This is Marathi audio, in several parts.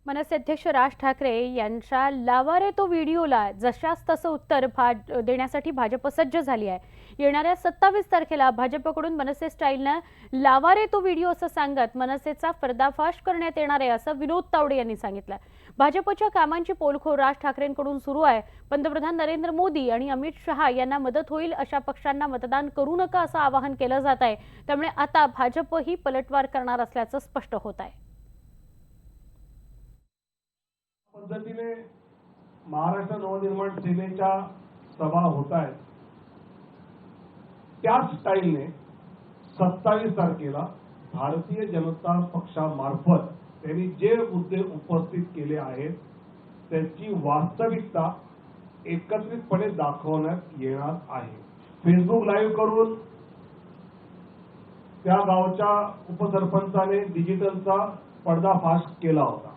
मनसे अध्यक्ष राज ठाकरे यांच्या लावा रे तो व्हिडिओला जशास तसं उत्तर देण्यासाठी भाजप सज्ज झाली आहे। येणाऱ्या 27 तारखेला भाजपकडून मनसे स्टाईलनं लावा रे तो व्हिडिओ असं सांगत मनसेचा पर्दाफाश करण्यात येणार आहे असं विनोद तावडे यांनी सांगितलं। भाजपच्या कामांची पोलखोल राज ठाकरेंकडून सुरू आहे। पंतप्रधान नरेंद्र मोदी आणि अमित शहा यांना मदत होईल अशा पक्षांना मतदान करू नका असं आवाहन केलं जात आहे। त्यामुळे आता भाजपही पलटवार करणार असल्याचं स्पष्ट होत आहे। पद्धतीने महाराष्ट्र नवनिर्माण सेनेच्या सभा होत आहेत, त्याच स्टाईलने 27 तारखेला भारतीय जनता पक्षामार्फत त्यांनी जे मुद्दे उपस्थित केले आहेत त्याची वास्तविकता एकत्रितपणे दाखवण्यात येणार आहे। फेसबुक लाईव्ह करून त्या गावच्या उपसरपंचाने डिजिटलचा पर्दाफाश केला होता।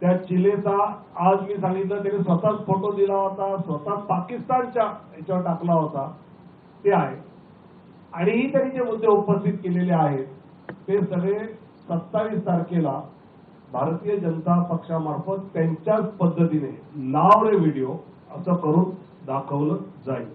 त्या चिलेचा आज मी सांगितलं त्याने स्वतःच फोटो दिला होता, स्वतः पाकिस्तानच्या याच्यावर टाकला होता, ते आहे। आणि त्यांनी जे मुद्दे उपस्थित केलेले आहेत ते सगळे 27 तारखेला भारतीय जनता पक्षामार्फत त्यांच्याच पद्धतीने लाव रे व्हिडिओ असं करून दाखवलं जाईल।